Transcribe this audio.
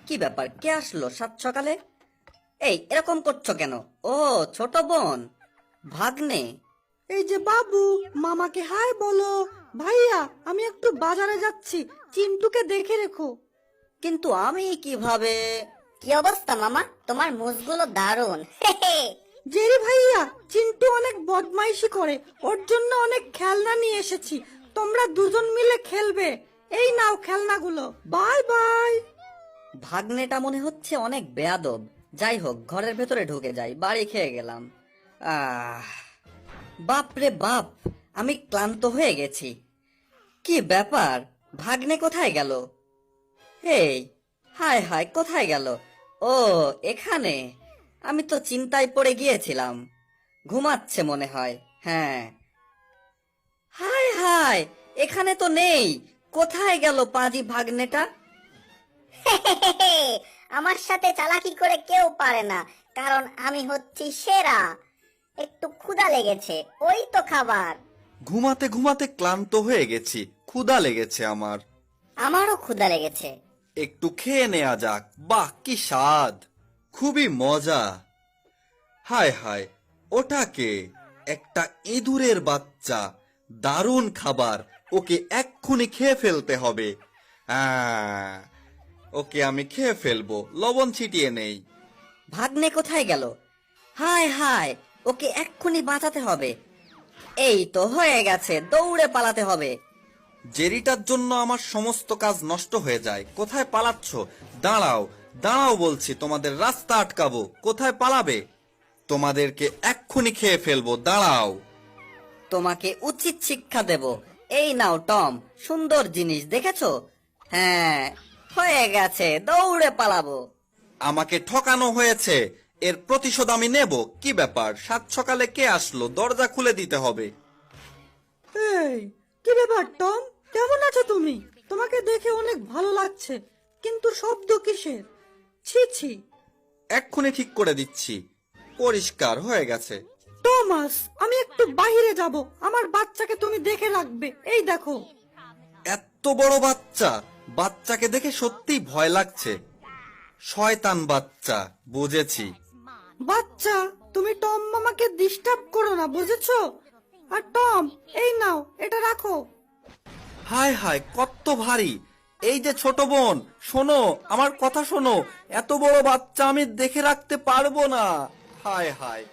কি ব্যাপার, কে আসলো সাত সকালে? এই এরকম করছো কেন? ও, ছোট বোন, ভাগ্নে। এই যে বাবু, মামাকে হাই বলো। ভাইয়া, আমি একটু বাজারে যাচ্ছি, চিন্টুকে দেখে রেখো। কিন্তু আমি কিভাবে? কি অবস্থা মামা, তোমার মুখগুলো দারুণ। জেরি ভাইয়া, চিন্টু অনেক বদমাইশি করে, ওর জন্য অনেক খেলনা নিয়ে এসেছি, তোমরা দুজন মিলে খেলবে। এই নাও খেলনাগুলো, বাই বাই। ভাগ্নেটা মনে হচ্ছে অনেক বেয়াদব। যাই হোক, ঘরের ভেতরে ঢুকে যাই, বাড়ি খেয়ে গেলাম। আহ, বাপ রে বাপ, আমি ক্লান্ত হয়ে গেছি। কি ব্যাপার, ভাগ্নে কোথায় গেল? এই, হায় হায়, কোথায় গেল? ও, এখানে। আমি তো চিন্তায় পড়ে গিয়েছিলাম। ঘুমাচ্ছে মনে হয়। হ্যাঁ, হায় হায়, এখানে তো নেই। কোথায় গেল পাজি ভাগ্নেটা? আমার সাথে চালাকি করে কেউ পারে না, কারণ আমি হচ্ছি সেরা। একটু ক্ষুধা লেগেছে, ওই তো খাবার। ঘুমাতে ঘুমাতে ক্লান্ত হয়ে গেছি, ক্ষুধা লেগেছে আমার। আমারও ক্ষুধা লেগেছে। একটু খেয়ে নেওয়া যাক। বাহ, কি স্বাদ, খুবই মজা। হায় হায়, ওটাকে একটা ইঁদুরের বাচ্চা। দারুণ খাবার, ওকে এক্ষুনি খেয়ে ফেলতে হবে। ওকে আমি খেয়ে ফেলবো, লবণ ছিটিয়ে নেই। ভাগ্নে কোথায় গেল? হায় হায়, ওকে এক্ষুনি বাঁচাতে হবে। এই তো হয়ে গেছে, দৌড়ে পালাতে হবে। জেরিটার জন্য আমার সমস্ত কাজ নষ্ট হয়ে যায়। কোথায় পালাচ্ছ? দাঁড়াও দাঁড়াও বলছি, তোমাদের রাস্তা আটকাবো। কোথায় পালাবে? তোমাদেরকে এক্ষুনি খেয়ে ফেলবো, দাঁড়াও। তোমাকে উচিত শিক্ষা দেব। এই নাও টম, সুন্দর জিনিস দেখেছো? হ্যাঁ, হয়ে গেছে, দৌড়ে পালাবো। আমাকে ঠকানো হয়েছে, এর প্রতিশোধ আমি নেব। কি ব্যাপার, সাত সকালে কে আসলো? দরজা খুলে দিতে হবে। এই, কি ব্যাপার টম, কেমন আছো তুমি? তোমাকে দেখে অনেক ভালো লাগছে, কিন্তু শব্দ কিসের? ছি ছি। এক্ষুনি ঠিক করে দিচ্ছি, পরিষ্কার হয়ে গেছে। টমাস, আমি একটু বাইরে যাব, আমার বাচ্চাকে তুমি দেখে রাখবে। এই দেখো। এত বড় বাচ্চা, বাচ্চাকে দেখে সত্যিই ভয় লাগছে। শয়তান বাচ্চা, বুঝেছি। বাচ্চা, তুমি টম মামাকে ডিস্টার্ব করো না, বুঝেছো? আর টম, এই নাও, এটা রাখো। হায় হায়, কত ভারী। এই যে ছোট বোন, শোনো, আমার কথা শোনো। এত বড় বাচ্চা আমি দেখে রাখতে পারবো না। হায় হায়।